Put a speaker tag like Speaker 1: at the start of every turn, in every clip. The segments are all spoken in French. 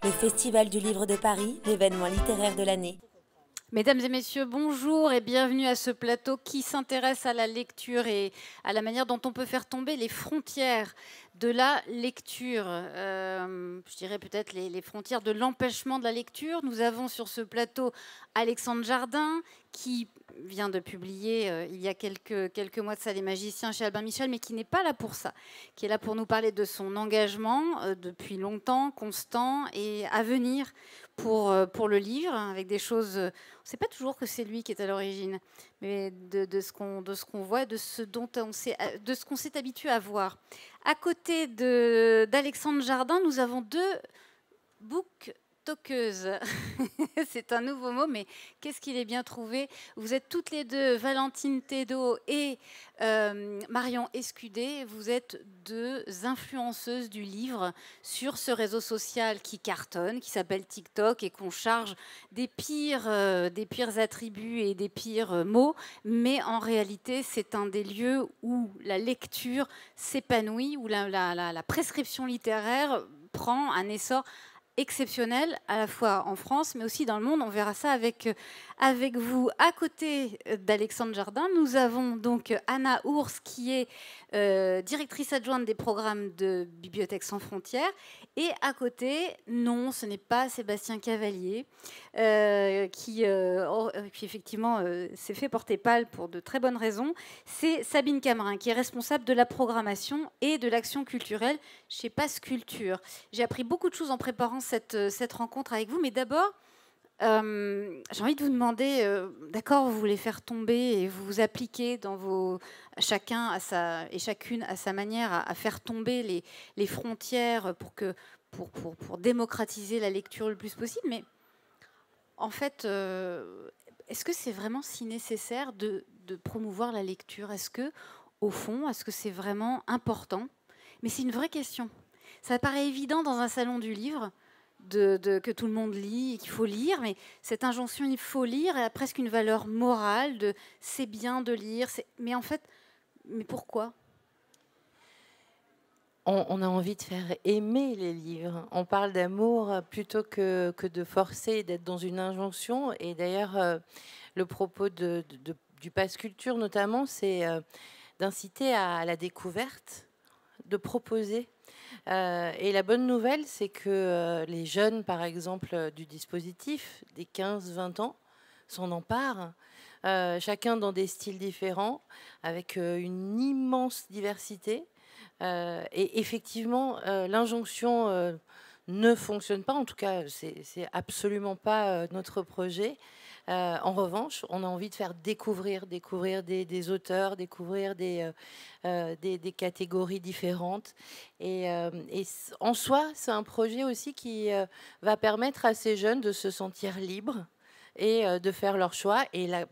Speaker 1: Le Festival du Livre de Paris, l'événement littéraire de l'année.
Speaker 2: Mesdames et messieurs, bonjour et bienvenue à ce plateau qui s'intéresse à la lecture et à la manière dont on peut faire tomber les frontières de la lecture. Je dirais peut-être les frontières de l'empêchement de la lecture. Nous avons sur ce plateau Alexandre Jardin qui vient de publier il y a quelques mois de ça Les Magiciens chez Albin Michel, mais qui n'est pas là pour ça, qui est là pour nous parler de son engagement depuis longtemps, constant et à venir pour le livre, avec des choses... on ne sait pas toujours que c'est lui qui est à l'origine, mais de ce qu'on voit, de ce qu'on s'est habitué à voir. À côté d'Alexandre Jardin, nous avons deux booktokeuses. C'est un nouveau mot, mais qu'est-ce qu'il est bien trouvé. Vous êtes toutes les deux, Valentine Thédot et Marion Escudé. Vous êtes deux influenceuses du livre sur ce réseau social qui cartonne, qui s'appelle TikTok et qu'on charge des pires attributs et des pires mots. Mais en réalité, c'est un des lieux où la lecture s'épanouit, où la prescription littéraire prend un essor exceptionnel, à la fois en France, mais aussi dans le monde. On verra ça avec vous. À côté d'Alexandre Jardin, nous avons donc Anna Ours, qui est directrice adjointe des programmes de Bibliothèques sans frontières. Et à côté, non, ce n'est pas Sébastien Cavalier, qui effectivement s'est fait porter pâle pour de très bonnes raisons. C'est Sabine Camerin, qui est responsable de la programmation et de l'action culturelle chez Pass Culture. J'ai appris beaucoup de choses en préparant cette rencontre avec vous, mais d'abord, j'ai envie de vous demander, d'accord, vous voulez faire tomber et vous appliquer dans chacune à sa manière à faire tomber les frontières pour démocratiser la lecture le plus possible, mais en fait, est-ce que c'est vraiment si nécessaire de promouvoir la lecture? Est-ce que, au fond, est-ce que c'est vraiment important? Mais c'est une vraie question. Ça paraît évident dans un salon du livre que tout le monde lit et qu'il faut lire, mais cette injonction il faut lire a presque une valeur morale de c'est bien de lire, mais en fait, mais pourquoi?
Speaker 3: On a envie de faire aimer les livres. On parle d'amour plutôt que de forcer et d'être dans une injonction. Et d'ailleurs, le propos du Pass Culture notamment, c'est d'inciter à la découverte, de proposer. Et la bonne nouvelle, c'est que les jeunes, par exemple, du dispositif, des 15-20 ans, s'en emparent. Chacun dans des styles différents, avec une immense diversité. Et effectivement, l'injonction ne fonctionne pas. En tout cas, c'est absolument pas notre projet. En revanche, on a envie de faire découvrir des auteurs, découvrir des catégories différentes. Et en soi, c'est un projet aussi qui va permettre à ces jeunes de se sentir libres et de faire leur choix. Et la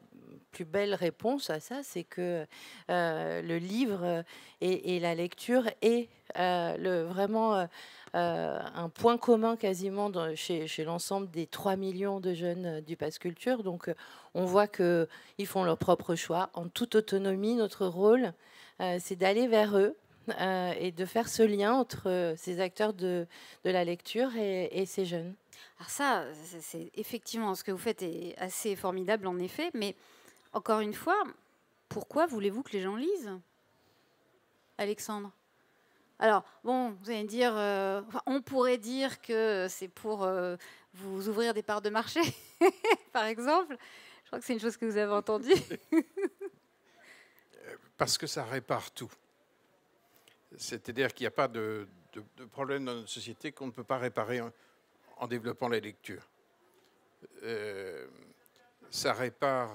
Speaker 3: plus belle réponse à ça, c'est que le livre et la lecture est vraiment un point commun quasiment chez l'ensemble des 3 millions de jeunes du Pass Culture. Donc on voit qu'ils font leur propre choix en toute autonomie. Notre rôle, c'est d'aller vers eux et de faire ce lien entre ces acteurs de la lecture et ces jeunes.
Speaker 2: Alors ça, c'est effectivement ce que vous faites est assez formidable en effet, mais encore une fois, pourquoi voulez-vous que les gens lisent, Alexandre? Alors, bon, vous allez me dire, on pourrait dire que c'est pour vous ouvrir des parts de marché, par exemple. Je crois que c'est une chose que vous avez entendue.
Speaker 4: Parce que ça répare tout. C'est-à-dire qu'il n'y a pas de problème dans notre société qu'on ne peut pas réparer en développant la lecture. Ça répare...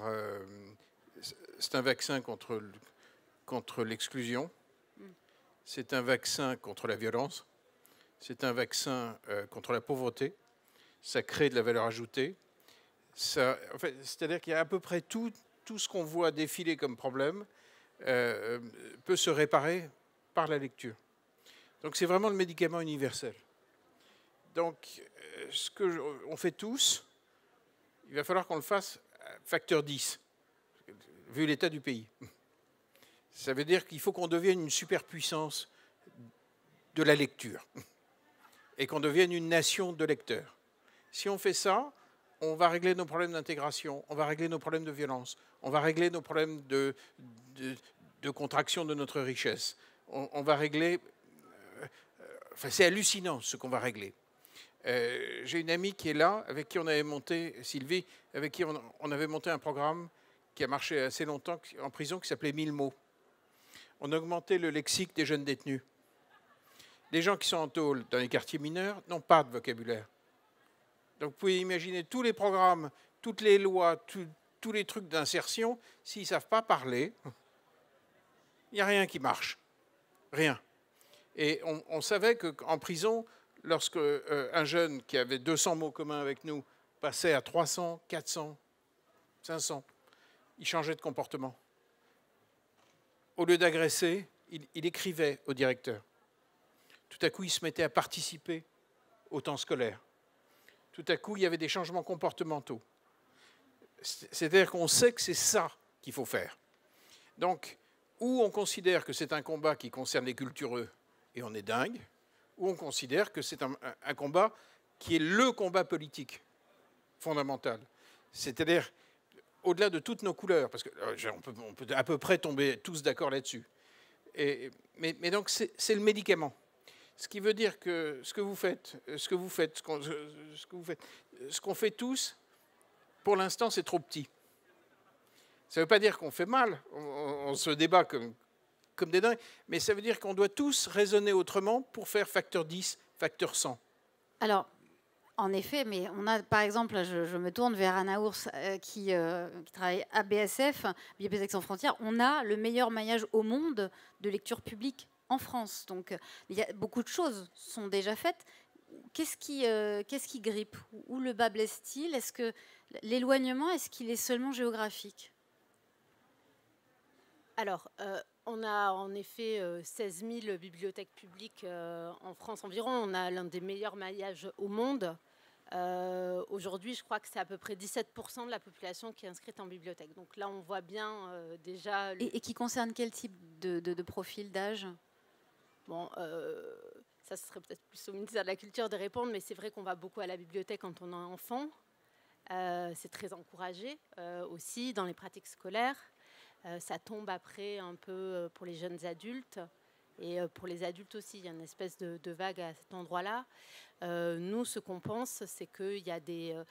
Speaker 4: c'est un vaccin contre l'exclusion. C'est un vaccin contre la violence. C'est un vaccin contre la pauvreté. Ça crée de la valeur ajoutée. C'est-à-dire qu'il y a à peu près tout ce qu'on voit défiler comme problème peut se réparer par la lecture. Donc c'est vraiment le médicament universel. Donc ce qu'on fait tous, il va falloir qu'on le fasse facteur 10, vu l'état du pays. Ça veut dire qu'il faut qu'on devienne une superpuissance de la lecture. et qu'on devienne une nation de lecteurs. Si on fait ça, on va régler nos problèmes d'intégration, on va régler nos problèmes de violence, on va régler nos problèmes de contraction de notre richesse. On va régler... Enfin, c'est hallucinant ce qu'on va régler. J'ai une amie qui est là, avec qui on avait monté, Sylvie, avec qui on avait monté un programme qui a marché assez longtemps en prison, qui s'appelait 1000 mots. On a augmenté le lexique des jeunes détenus. Les gens qui sont en tôle dans les quartiers mineurs n'ont pas de vocabulaire. Donc vous pouvez imaginer tous les programmes, toutes les lois, tous les trucs d'insertion, s'ils ne savent pas parler, il n'y a rien qui marche. Rien. Et on savait qu'en prison, lorsque un jeune qui avait 200 mots communs avec nous passait à 300, 400, 500, il changeait de comportement. Au lieu d'agresser, il écrivait au directeur. Tout à coup, il se mettait à participer au temps scolaire. Tout à coup, il y avait des changements comportementaux. C'est-à-dire qu'on sait que c'est ça qu'il faut faire. Donc, ou on considère que c'est un combat qui concerne les cultureux, et on est dingue, ou on considère que c'est un combat qui est le combat politique fondamental. C'est-à-dire, au-delà de toutes nos couleurs, parce qu'on peut à peu près tomber tous d'accord là-dessus. Mais donc, c'est le médicament. Ce qui veut dire que ce qu'on fait tous, pour l'instant, c'est trop petit. Ça ne veut pas dire qu'on fait mal, on se débat comme des dingues, mais ça veut dire qu'on doit tous raisonner autrement pour faire facteur 10, facteur 100.
Speaker 2: Alors, en effet, mais on a, par exemple, je me tourne vers Anna Ours qui travaille à BSF, Bibliothèques sans frontières, on a le meilleur maillage au monde de lecture publique en France. Donc, il y a beaucoup de choses sont déjà faites. Qu'est-ce qui grippe? Où le bas blesse-t-il? Est-ce que l'éloignement, est-ce qu'il est seulement géographique?
Speaker 5: Alors, on a en effet 16 000 bibliothèques publiques en France environ. On a l'un des meilleurs maillages au monde. Aujourd'hui, je crois que c'est à peu près 17% de la population qui est inscrite en bibliothèque. Donc là, on voit bien déjà...
Speaker 2: Et qui concerne quel type de profil d'âge?
Speaker 5: Bon, ça serait peut-être plus au ministère de la Culture de répondre, mais c'est vrai qu'on va beaucoup à la bibliothèque quand on est enfant. C'est très encouragé aussi dans les pratiques scolaires. Ça tombe après un peu pour les jeunes adultes. Et pour les adultes aussi, il y a une espèce de vague à cet endroit-là. Nous, ce qu'on pense, c'est qu'il y a des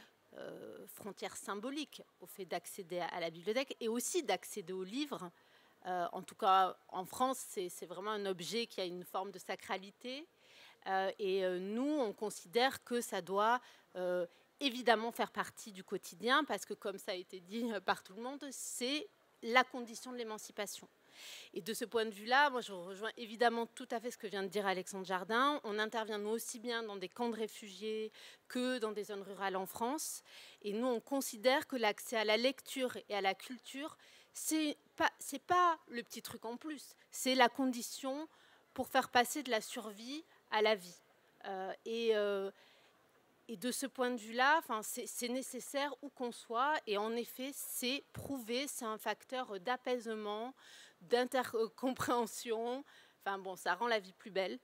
Speaker 5: frontières symboliques au fait d'accéder à la bibliothèque et aussi d'accéder aux livres. En tout cas, en France, c'est vraiment un objet qui a une forme de sacralité. Et nous, on considère que ça doit évidemment faire partie du quotidien parce que, comme ça a été dit par tout le monde, c'est la condition de l'émancipation. Et de ce point de vue-là, moi je rejoins évidemment tout à fait ce que vient de dire Alexandre Jardin. On intervient nous aussi bien dans des camps de réfugiés que dans des zones rurales en France. Et nous, on considère que l'accès à la lecture et à la culture, c'est pas le petit truc en plus. C'est la condition pour faire passer de la survie à la vie. Et de ce point de vue-là, c'est nécessaire où qu'on soit. Et en effet, c'est prouvé, c'est un facteur d'apaisement, d'intercompréhension. Enfin bon, ça rend la vie plus belle.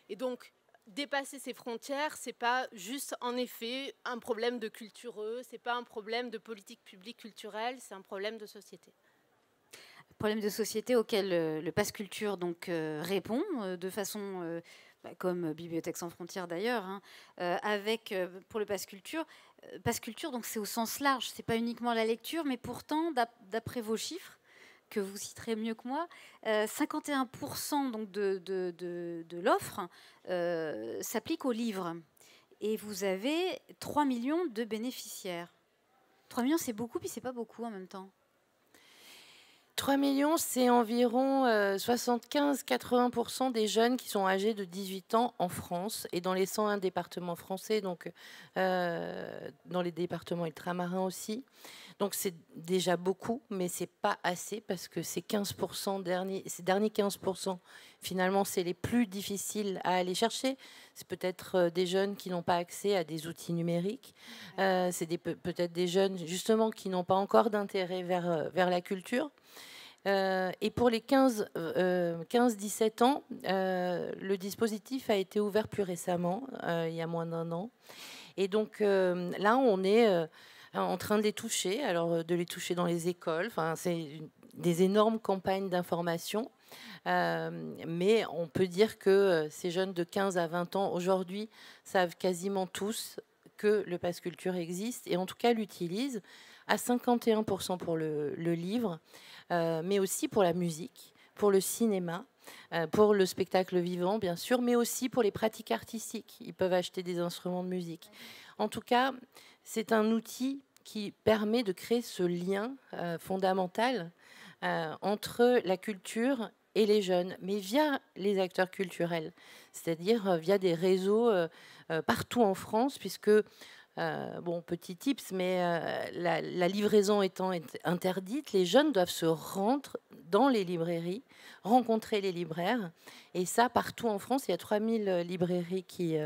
Speaker 5: Et donc, dépasser ces frontières, c'est pas juste, en effet, un problème de cultureux, c'est pas un problème de politique publique culturelle, c'est un problème de société.
Speaker 2: Problème de société auquel le Pass Culture donc, répond de façon... comme Bibliothèques sans frontières d'ailleurs, hein, avec pour le Pass Culture, donc c'est au sens large, c'est pas uniquement la lecture, mais pourtant, d'après vos chiffres, que vous citerez mieux que moi, 51% donc de l'offre s'applique aux livres. Et vous avez 3 millions de bénéficiaires. 3 millions, c'est beaucoup, puis c'est pas beaucoup en même temps.
Speaker 3: 3 millions, c'est environ 75-80% des jeunes qui sont âgés de 18 ans en France et dans les 101 départements français, donc dans les départements ultramarins aussi. Donc c'est déjà beaucoup, mais c'est pas assez parce que ces 15% ces derniers 15%, finalement, c'est les plus difficiles à aller chercher. C'est peut-être des jeunes qui n'ont pas accès à des outils numériques. C'est peut-être des jeunes justement qui n'ont pas encore d'intérêt vers la culture. Et pour les 15-17 ans, le dispositif a été ouvert plus récemment, il y a moins d'1 an. Et donc là, on est en train de les toucher, alors de les toucher dans les écoles. Enfin, c'est des énormes campagnes d'information. Mais on peut dire que ces jeunes de 15 à 20 ans, aujourd'hui, savent quasiment tous que le Pass Culture existe, et en tout cas l'utilisent à 51% pour le livre, mais aussi pour la musique, pour le cinéma, pour le spectacle vivant, bien sûr, mais aussi pour les pratiques artistiques. Ils peuvent acheter des instruments de musique. En tout cas, c'est un outil qui permet de créer ce lien fondamental entre la culture et les jeunes, mais via les acteurs culturels, c'est-à-dire via des réseaux partout en France, puisque, bon, petit tips, mais la livraison étant interdite, les jeunes doivent se rendre dans les librairies, rencontrer les libraires, et ça, partout en France, il y a 3000 librairies qui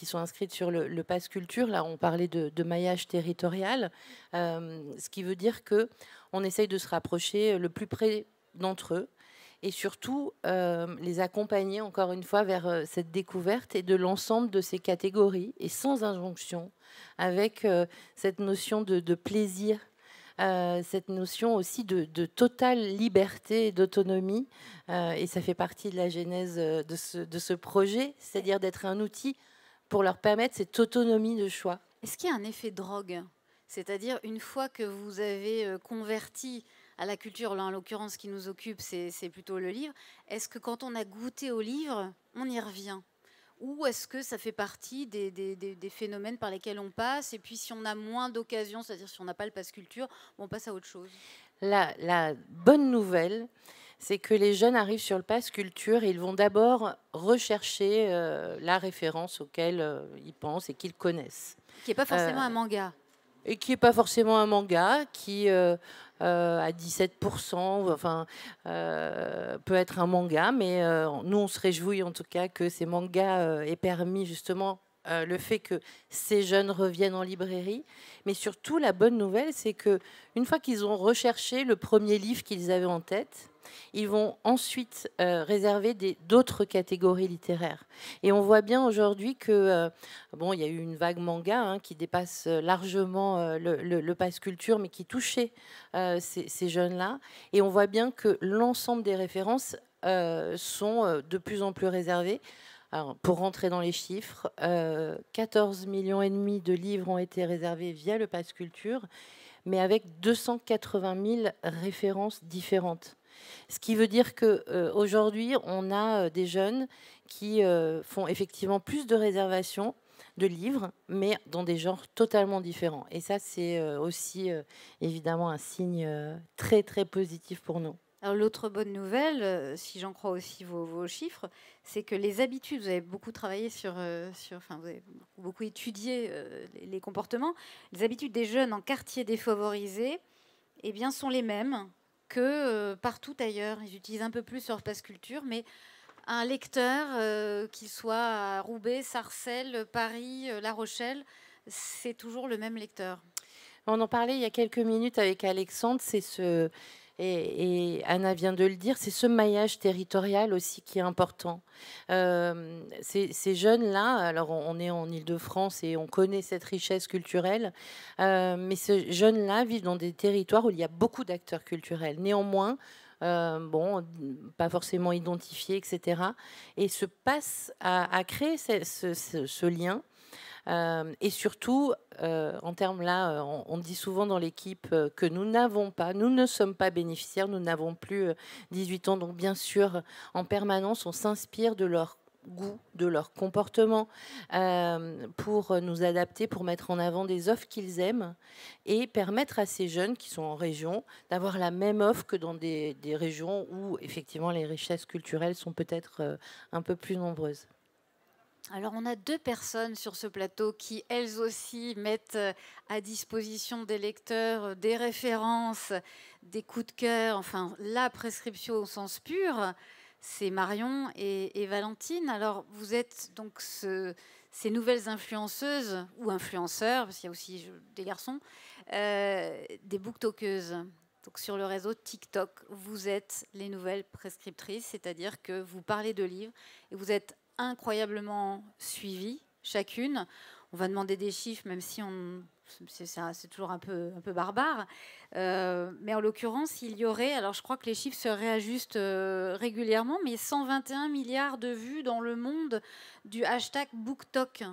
Speaker 3: sont inscrites sur le Pass Culture. Là, on parlait de maillage territorial, ce qui veut dire qu'on essaye de se rapprocher le plus près d'entre eux, et surtout les accompagner encore une fois vers cette découverte et de l'ensemble de ces catégories, et sans injonction, avec cette notion de plaisir, cette notion aussi de totale liberté et d'autonomie, et ça fait partie de la genèse de ce projet, c'est-à-dire d'être un outil pour leur permettre cette autonomie de choix.
Speaker 2: Est-ce qu'il y a un effet drogue? C'est-à-dire, une fois que vous avez converti à la culture, là en l'occurrence ce qui nous occupe, c'est plutôt le livre, est-ce que quand on a goûté au livre, on y revient? Ou est-ce que ça fait partie des phénomènes par lesquels on passe, et puis si on a moins d'occasions, c'est-à-dire si on n'a pas le Pass Culture, on passe à autre chose?
Speaker 3: La bonne nouvelle, c'est que les jeunes arrivent sur le Pass Culture et ils vont d'abord rechercher la référence auquel ils pensent et qu'ils connaissent.
Speaker 2: Qui n'est pas forcément un manga.
Speaker 3: Et qui n'est pas forcément un manga, qui à 17%, enfin, peut être un manga, mais nous, on se réjouit en tout cas que ces mangas aient permis justement le fait que ces jeunes reviennent en librairie. Mais surtout, la bonne nouvelle, c'est qu'une fois qu'ils ont recherché le premier livre qu'ils avaient en tête, ils vont ensuite réserver d'autres catégories littéraires. Et on voit bien aujourd'hui que, bon, il y a eu une vague manga qui dépasse largement le Pass Culture, mais qui touchait ces jeunes-là. Et on voit bien que l'ensemble des références sont de plus en plus réservées. Alors, pour rentrer dans les chiffres, 14,5 millions de livres ont été réservés via le Pass Culture, mais avec 280 000 références différentes. Ce qui veut dire qu'aujourd'hui, on a des jeunes qui font effectivement plus de réservations de livres, mais dans des genres totalement différents. Et ça, c'est aussi évidemment un signe très, très positif pour nous.
Speaker 2: Alors l'autre bonne nouvelle, si j'en crois aussi vos chiffres, c'est que les habitudes, vous avez beaucoup travaillé enfin, vous avez beaucoup étudié les comportements, les habitudes des jeunes en quartier défavorisé, eh bien, sont les mêmes que partout ailleurs. Ils utilisent un peu plus leur Pass Culture, mais un lecteur, qu'il soit à Roubaix, Sarcelles, Paris, La Rochelle, c'est toujours le même lecteur.
Speaker 3: On en parlait il y a quelques minutes avec Alexandre, et Anna vient de le dire, c'est ce maillage territorial aussi qui est important. Ces jeunes-là, alors on est en Île-de-France et on connaît cette richesse culturelle, mais ces jeunes-là vivent dans des territoires où il y a beaucoup d'acteurs culturels. Néanmoins, bon, pas forcément identifiés, etc. Et se passe à créer ce lien. Et surtout, en termes là, on dit souvent dans l'équipe que nous ne sommes pas bénéficiaires, nous n'avons plus 18 ans. Donc bien sûr, en permanence, on s'inspire de leur goût, de leur comportement pour nous adapter, pour mettre en avant des offres qu'ils aiment et permettre à ces jeunes qui sont en région d'avoir la même offre que dans des régions où effectivement les richesses culturelles sont peut-être un peu plus nombreuses.
Speaker 2: Alors, on a 2 personnes sur ce plateau qui, elles aussi, mettent à disposition des lecteurs des références, des coups de cœur, enfin, la prescription au sens pur. C'est Marion et Valentine. Alors, vous êtes donc ces nouvelles influenceuses, ou influenceurs, parce qu'il y a aussi des garçons, des booktokeuses. Donc sur le réseau TikTok, vous êtes les nouvelles prescriptrices, c'est-à-dire que vous parlez de livres et vous êtes incroyablement suivies chacune. On va demander des chiffres, même si c'est toujours un peu barbare. Mais en l'occurrence, il y aurait, alors je crois que les chiffres se réajustent régulièrement, mais 121 milliards de vues dans le monde du hashtag BookTok.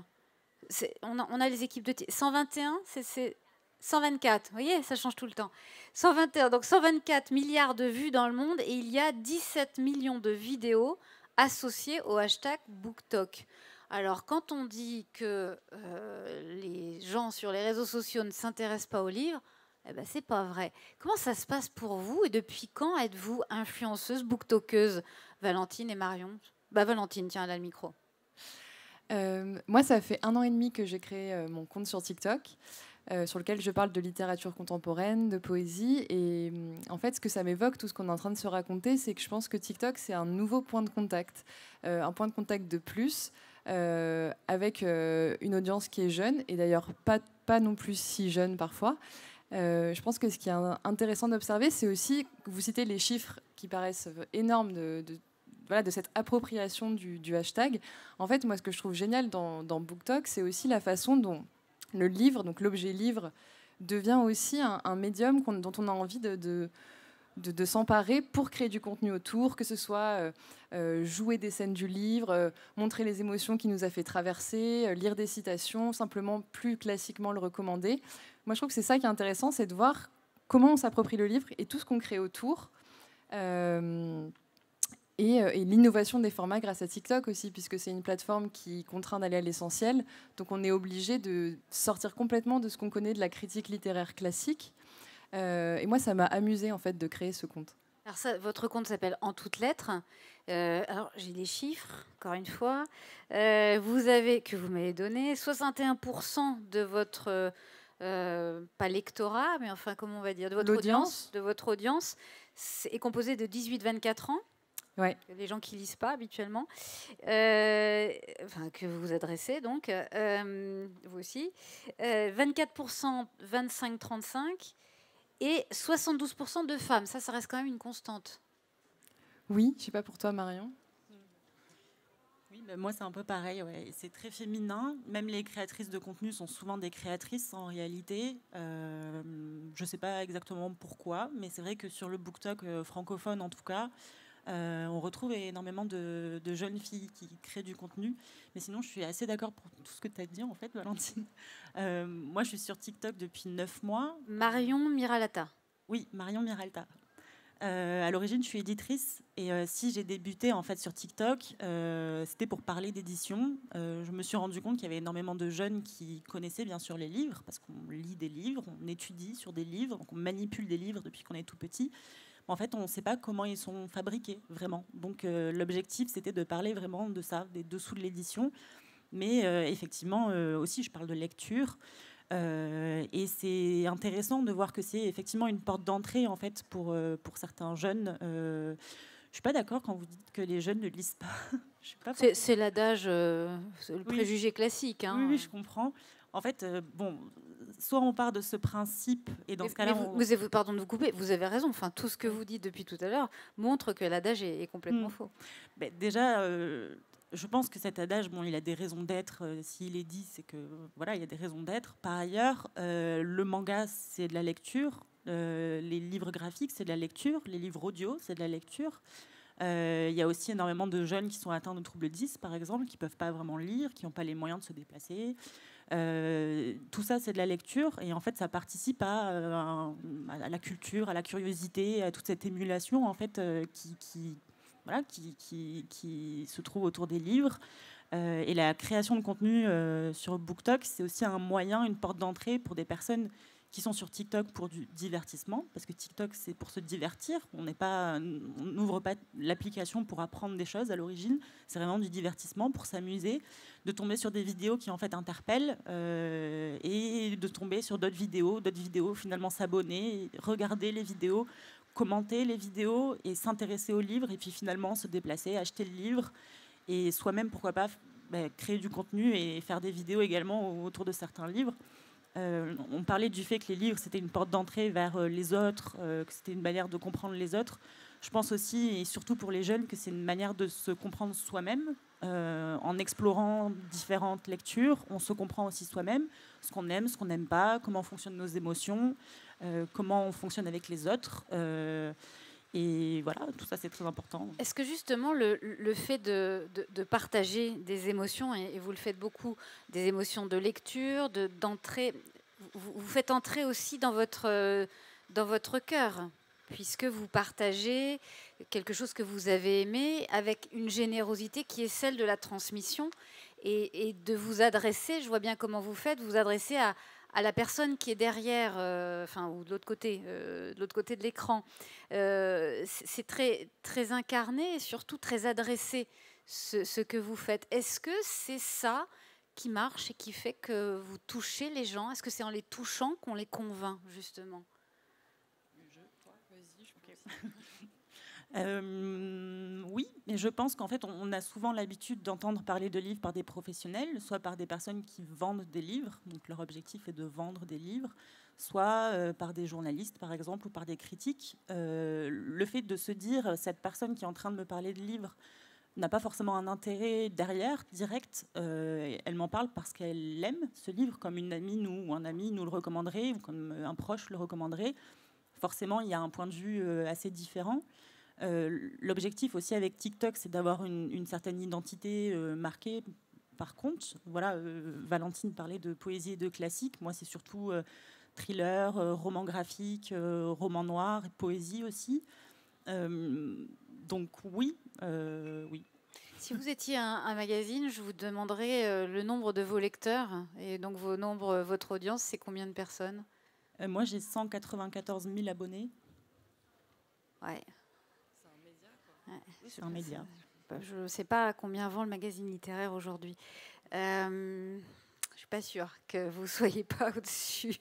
Speaker 2: On a les équipes de... 121, c'est 124, vous voyez, ça change tout le temps. 121, donc 124 milliards de vues dans le monde et il y a 17 millions de vidéos associées au hashtag BookTok. Alors, quand on dit que les gens sur les réseaux sociaux ne s'intéressent pas aux livres, eh ben, c'est pas vrai. Comment ça se passe pour vous et depuis quand êtes-vous influenceuse, booktokeuse, Valentine et Marion? Valentine, tiens, elle a le micro.
Speaker 6: Moi, ça fait 1 an et demi que j'ai créé mon compte sur TikTok, sur lequel je parle de littérature contemporaine, de poésie. Et en fait, ce que ça m'évoque, tout ce qu'on est en train de se raconter, c'est que je pense que TikTok, c'est un nouveau point de contact, un point de contact de plus, avec une audience qui est jeune, et d'ailleurs pas non plus si jeune parfois. Je pense que ce qui est intéressant d'observer, c'est aussi, que vous citez les chiffres qui paraissent énormes de cette appropriation du hashtag. En fait, moi, ce que je trouve génial dans BookTok, c'est aussi la façon dont le livre, donc l'objet livre, devient aussi un médium dont on a envie de s'emparer pour créer du contenu autour, que ce soit jouer des scènes du livre, montrer les émotions qui nous a fait traverser, lire des citations, simplement plus classiquement le recommander. Moi, je trouve que c'est ça qui est intéressant, c'est de voir comment on s'approprie le livre et tout ce qu'on crée autour. Et l'innovation des formats grâce à TikTok aussi, puisque c'est une plateforme qui contraint d'aller à l'essentiel. Donc on est obligé de sortir complètement de ce qu'on connaît de la critique littéraire classique. Et moi, ça m'a amusé en fait de créer ce compte.
Speaker 2: Alors ça, votre compte s'appelle En toutes lettres. Alors j'ai les chiffres, encore une fois. Que vous m'avez donné, 61% de votre, pas lectorat, mais enfin comment on va dire, de votre audience est composée de 18-24 ans.
Speaker 6: Ouais.
Speaker 2: Les gens qui lisent pas habituellement, que vous vous adressez donc, vous aussi, 24% 25-35 et 72% de femmes. Ça reste quand même une constante.
Speaker 6: Oui, je sais pas pour toi, Marion.
Speaker 7: Oui, moi c'est un peu pareil. Ouais. C'est très féminin. Même les créatrices de contenu sont souvent des créatrices en réalité. Je sais pas exactement pourquoi, mais c'est vrai que sur le BookTok francophone en tout cas. On retrouve énormément de jeunes filles qui créent du contenu. Mais sinon, je suis assez d'accord pour tout ce que tu as dit, en fait, Valentine. Moi, je suis sur TikTok depuis 9 mois.
Speaker 2: Marion Miralata.
Speaker 7: Oui, Marion Miralta. À l'origine, je suis éditrice. Et si j'ai débuté, en fait, sur TikTok, c'était pour parler d'édition. Je me suis rendu compte qu'il y avait énormément de jeunes qui connaissaient, bien sûr, les livres, parce qu'on lit des livres, on étudie sur des livres, donc on manipule des livres depuis qu'on est tout petit. En fait, on ne sait pas comment ils sont fabriqués, vraiment. Donc, l'objectif, c'était de parler vraiment de ça, des dessous de l'édition. Mais effectivement, aussi, je parle de lecture. Et c'est intéressant de voir que c'est effectivement une porte d'entrée, en fait, pour certains jeunes. Je ne suis pas d'accord quand vous dites que les jeunes ne lisent pas.
Speaker 2: C'est l'adage, le préjugé classique. Hein.
Speaker 7: Oui, je comprends. En fait, soit on part de ce principe, et dans ce cas-là...
Speaker 2: Pardon de vous couper, vous avez raison. Enfin, tout ce que vous dites depuis tout à l'heure montre que l'adage est complètement faux.
Speaker 7: Déjà, je pense que cet adage, il a des raisons d'être. S'il est dit, c'est que voilà, il y a des raisons d'être. Par ailleurs, le manga, c'est de la lecture. Les livres graphiques, c'est de la lecture. Les livres audio, c'est de la lecture. Il y a aussi énormément de jeunes qui sont atteints de troubles 10, par exemple, qui ne peuvent pas vraiment lire, qui n'ont pas les moyens de se déplacer. Tout ça, c'est de la lecture. Et en fait, ça participe à la culture, à la curiosité, à toute cette émulation en fait, qui se trouve autour des livres. Et la création de contenu sur BookTok, c'est aussi un moyen, une porte d'entrée pour des personnes qui sont sur TikTok pour du divertissement, parce que TikTok, c'est pour se divertir. On n'ouvre pas l'application pour apprendre des choses à l'origine. C'est vraiment du divertissement, pour s'amuser, de tomber sur des vidéos qui, en fait, interpellent et de tomber sur d'autres vidéos, finalement s'abonner, regarder les vidéos, commenter les vidéos et s'intéresser aux livres, et puis finalement se déplacer, acheter le livre, et soi-même, pourquoi pas, créer du contenu et faire des vidéos également autour de certains livres. On parlait du fait que les livres, c'était une porte d'entrée vers les autres, que c'était une manière de comprendre les autres. Je pense aussi, et surtout pour les jeunes, que c'est une manière de se comprendre soi-même. En explorant différentes lectures, on se comprend aussi soi-même, ce qu'on aime, ce qu'on n'aime pas, comment fonctionnent nos émotions, comment on fonctionne avec les autres. Et voilà, tout ça, c'est très important.
Speaker 2: Est-ce que justement, le fait de partager des émotions, et vous le faites beaucoup, des émotions de lecture, d'entrée, vous faites entrer aussi dans votre cœur, puisque vous partagez quelque chose que vous avez aimé avec une générosité qui est celle de la transmission, et de vous adresser, je vois bien comment vous faites, vous adresser à la personne qui est derrière, ou de l'autre côté de l'écran. C'est très, très incarné et surtout très adressé, ce que vous faites. Est-ce que c'est ça qui marche et qui fait que vous touchez les gens? Est-ce que c'est en les touchant qu'on les convainc, justement?
Speaker 7: Oui, mais je pense qu'en fait, on a souvent l'habitude d'entendre parler de livres par des professionnels, soit par des personnes qui vendent des livres, donc leur objectif est de vendre des livres, soit par des journalistes, par exemple, ou par des critiques. Le fait de se dire, cette personne qui est en train de me parler de livres n'a pas forcément un intérêt derrière, direct. Elle m'en parle parce qu'elle aime ce livre, comme une amie ou un ami nous le recommanderait, ou comme un proche le recommanderait. Forcément, il y a un point de vue assez différent. L'objectif aussi avec TikTok, c'est d'avoir une certaine identité marquée. Par contre, voilà, Valentine parlait de poésie et de classique. Moi, c'est surtout thriller, roman graphique, roman noir, poésie aussi. Donc oui, oui.
Speaker 2: Si vous étiez un magazine, je vous demanderais le nombre de vos lecteurs. Et donc votre audience, c'est combien de personnes?
Speaker 7: Moi, j'ai 194 000 abonnés.
Speaker 2: Ouais.
Speaker 7: C'est un média.
Speaker 2: Je ne sais pas combien vend le magazine littéraire aujourd'hui. Je ne suis pas sûre que vous ne soyez pas au-dessus,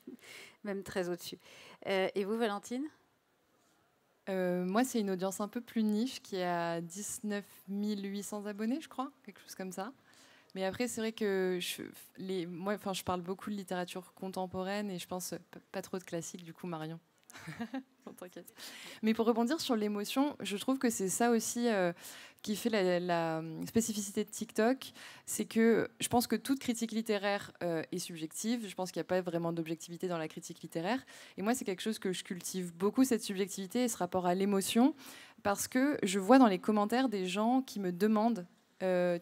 Speaker 2: même très au-dessus. Et vous, Valentine?
Speaker 6: Moi, c'est une audience un peu plus niche qui a 19 800 abonnés, je crois, quelque chose comme ça. Mais après, c'est vrai que je parle beaucoup de littérature contemporaine et je pense pas trop de classique, du coup, Marion. Non, t'inquiète. Mais pour rebondir sur l'émotion, je trouve que c'est ça aussi qui fait la spécificité de TikTok. C'est que je pense que toute critique littéraire est subjective. Je pense qu'il n'y a pas vraiment d'objectivité dans la critique littéraire. Et moi, c'est quelque chose que je cultive beaucoup, cette subjectivité et ce rapport à l'émotion, parce que je vois dans les commentaires des gens qui me demandent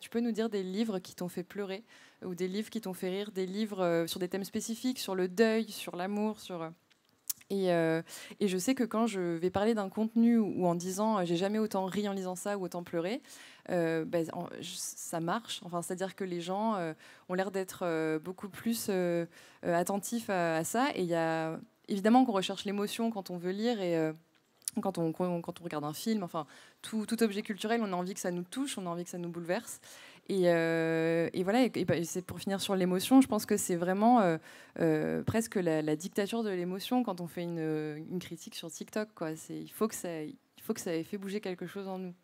Speaker 6: tu peux nous dire des livres qui t'ont fait pleurer ou des livres qui t'ont fait rire, des livres sur des thèmes spécifiques, sur le deuil, sur l'amour, Et je sais que quand je vais parler d'un contenu ou en disant j'ai jamais autant ri en lisant ça ou autant pleuré, ça marche. Enfin, c'est-à-dire que les gens ont l'air d'être beaucoup plus attentifs à ça. Et il y a évidemment qu'on recherche l'émotion quand on veut lire et quand on regarde un film. Enfin, tout objet culturel, on a envie que ça nous touche, on a envie que ça nous bouleverse. Et voilà, et c'est pour finir sur l'émotion, je pense que c'est vraiment presque la dictature de l'émotion quand on fait une critique sur TikTok, quoi. Il faut que ça ait fait bouger quelque chose en nous.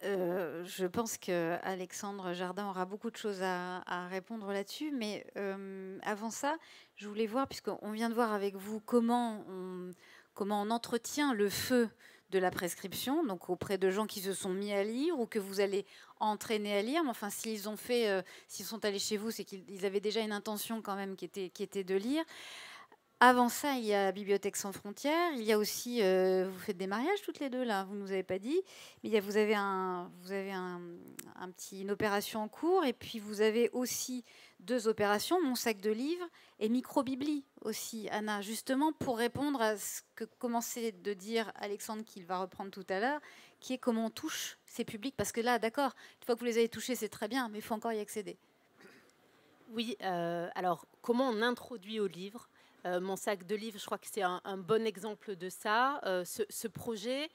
Speaker 2: Je pense qu'Alexandre Jardin aura beaucoup de choses à répondre là-dessus, mais avant ça, je voulais voir, puisqu'on vient de voir avec vous comment on entretient le feu de la prescription, donc auprès de gens qui se sont mis à lire ou que vous allez entraîner à lire. Mais enfin, s'ils sont allés chez vous, c'est qu'ils avaient déjà une intention quand même qui était de lire. Avant ça, il y a Bibliothèque sans frontières. Il y a aussi, vous faites des mariages toutes les deux là, vous nous avez pas dit, mais vous avez une opération en cours, et puis vous avez aussi 2 opérations, Mon sac de livres et Microbibli aussi, Anna, justement pour répondre à ce que commençait de dire Alexandre, qu'il va reprendre tout à l'heure, qui est comment on touche ces publics, parce que là, d'accord, une fois que vous les avez touchés, c'est très bien, mais il faut encore y accéder.
Speaker 5: Oui, alors comment on introduit au livre? Mon sac de livres, je crois que c'est un bon exemple de ça. Ce projet,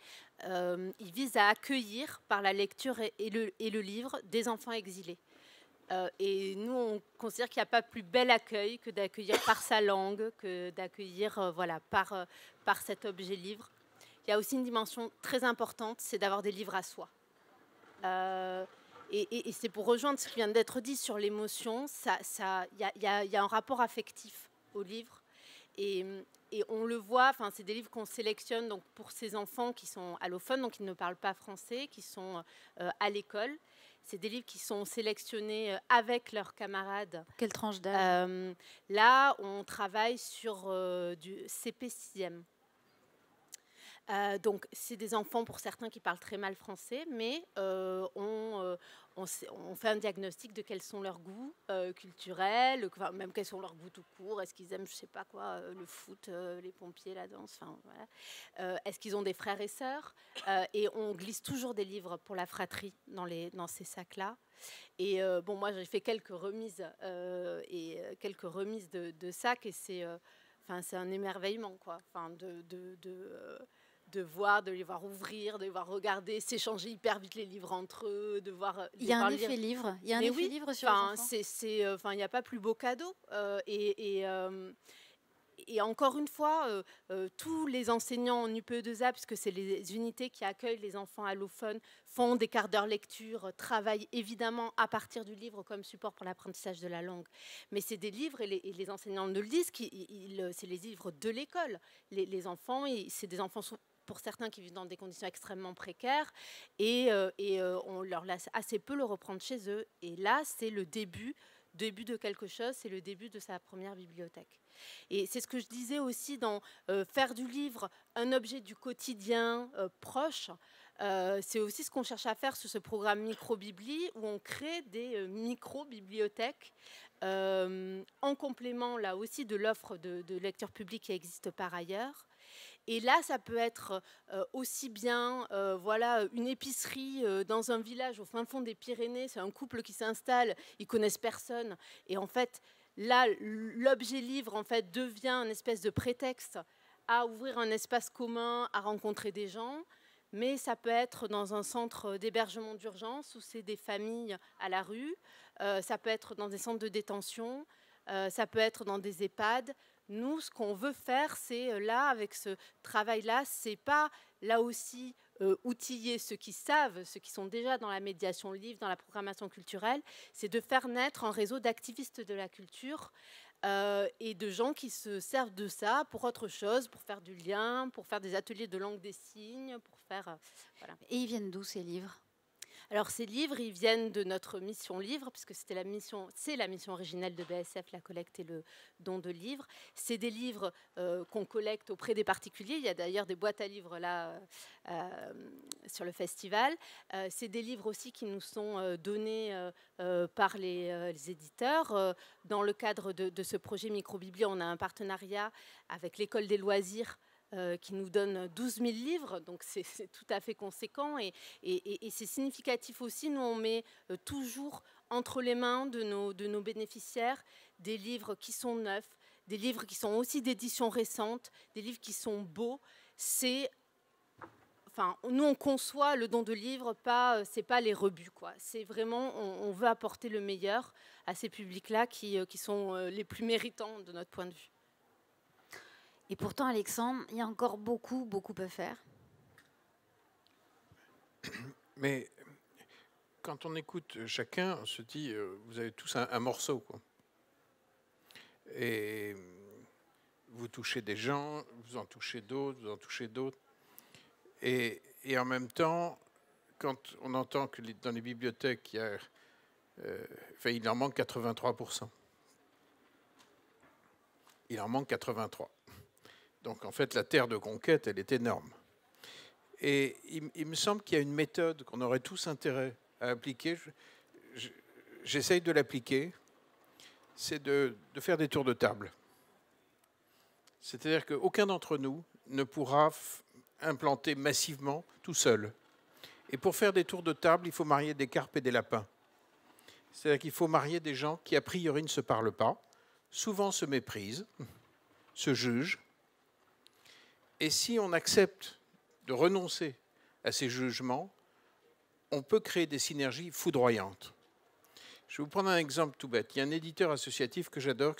Speaker 5: il vise à accueillir par la lecture et le livre des enfants exilés. Et nous, on considère qu'il n'y a pas plus bel accueil que d'accueillir par sa langue, que d'accueillir par cet objet livre. Il y a aussi une dimension très importante, c'est d'avoir des livres à soi. Et c'est pour rejoindre ce qui vient d'être dit sur l'émotion, il y a un rapport affectif au livre. Et on le voit, c'est des livres qu'on sélectionne donc, pour ces enfants qui sont allophones, donc qui ne parlent pas français, qui sont à l'école. C'est des livres qui sont sélectionnés avec leurs camarades.
Speaker 2: Quelle tranche d'âge?
Speaker 5: Là, on travaille sur du CP 6e. Donc, c'est des enfants, pour certains, qui parlent très mal français, mais on fait un diagnostic de quels sont leurs goûts culturels, même quels sont leurs goûts tout court. Est-ce qu'ils aiment, je sais pas quoi, le foot, les pompiers, la danse, voilà. Est-ce qu'ils ont des frères et sœurs? Et on glisse toujours des livres pour la fratrie dans ces sacs-là. Et bon, moi, j'ai fait quelques remises de sacs, et c'est un émerveillement, quoi. De les voir ouvrir, de les voir regarder, s'échanger hyper vite les livres entre eux, de voir.
Speaker 2: Il y a un effet livre. Il y a un effet livre sur les enfants.
Speaker 5: Il n'y a pas plus beau cadeau. Et encore une fois, tous les enseignants en UPE2A, puisque c'est les unités qui accueillent les enfants allophones, font des quarts d'heure lecture, travaillent évidemment à partir du livre comme support pour l'apprentissage de la langue. Mais c'est des livres, et les enseignants nous le disent, c'est les livres de l'école. Les enfants, c'est des enfants pour certains qui vivent dans des conditions extrêmement précaires, et on leur laisse assez peu le reprendre chez eux. Et là, c'est le début de quelque chose, c'est le début de sa première bibliothèque. Et c'est ce que je disais aussi dans faire du livre un objet du quotidien proche. C'est aussi ce qu'on cherche à faire sur ce programme Microbibli, où on crée des micro-bibliothèques en complément, là aussi, de l'offre de lecture publique qui existe par ailleurs. Et là, ça peut être aussi bien une épicerie dans un village au fin fond des Pyrénées. C'est un couple qui s'installe, ils connaissent personne. Et en fait, là, l'objet livre en fait, devient une espèce de prétexte à ouvrir un espace commun, à rencontrer des gens. Mais ça peut être dans un centre d'hébergement d'urgence où c'est des familles à la rue. Ça peut être dans des centres de détention. Ça peut être dans des EHPAD. Nous, ce qu'on veut faire, c'est là, avec ce travail-là, c'est pas là aussi outiller ceux qui savent, ceux qui sont déjà dans la médiation livre, dans la programmation culturelle, c'est de faire naître un réseau d'activistes de la culture et de gens qui se servent de ça pour autre chose, pour faire du lien, pour faire des ateliers de langue des signes, pour faire... voilà.
Speaker 2: Et ils viennent d'où ces livres ?
Speaker 5: Alors ces livres, ils viennent de notre mission livre, puisque c'est la mission originelle de BSF, la collecte et le don de livres. C'est des livres qu'on collecte auprès des particuliers. Il y a d'ailleurs des boîtes à livres là sur le festival. C'est des livres aussi qui nous sont donnés par les éditeurs. Dans le cadre de ce projet Microbibli, on a un partenariat avec l'École des loisirs qui nous donne 12 000 livres, donc c'est tout à fait conséquent et c'est significatif aussi. Nous, on met toujours entre les mains de nos bénéficiaires des livres qui sont neufs, des livres qui sont aussi d'édition récente, des livres qui sont beaux. Nous, on conçoit le don de livres, c'est pas les rebuts, quoi. C'est vraiment, on veut apporter le meilleur à ces publics-là qui sont les plus méritants de notre point de vue.
Speaker 2: Et pourtant, Alexandre, il y a encore beaucoup à faire.
Speaker 4: Mais quand on écoute chacun, on se dit, vous avez tous un morceau, quoi. Et vous touchez des gens, vous en touchez d'autres, vous en touchez d'autres. Et en même temps, quand on entend que dans les bibliothèques, il en manque 83%. Il en manque 83%. Donc, en fait, la terre de conquête, elle est énorme. Et il me semble qu'il y a une méthode qu'on aurait tous intérêt à appliquer. J'essaye de l'appliquer. C'est de faire des tours de table. C'est-à-dire qu'aucun d'entre nous ne pourra implanter massivement tout seul. Et pour faire des tours de table, il faut marier des carpes et des lapins. C'est-à-dire qu'il faut marier des gens qui, a priori, ne se parlent pas, souvent se méprisent, se jugent. Et si on accepte de renoncer à ces jugements, on peut créer des synergies foudroyantes. Je vais vous prendre un exemple tout bête. Il y a un éditeur associatif que j'adore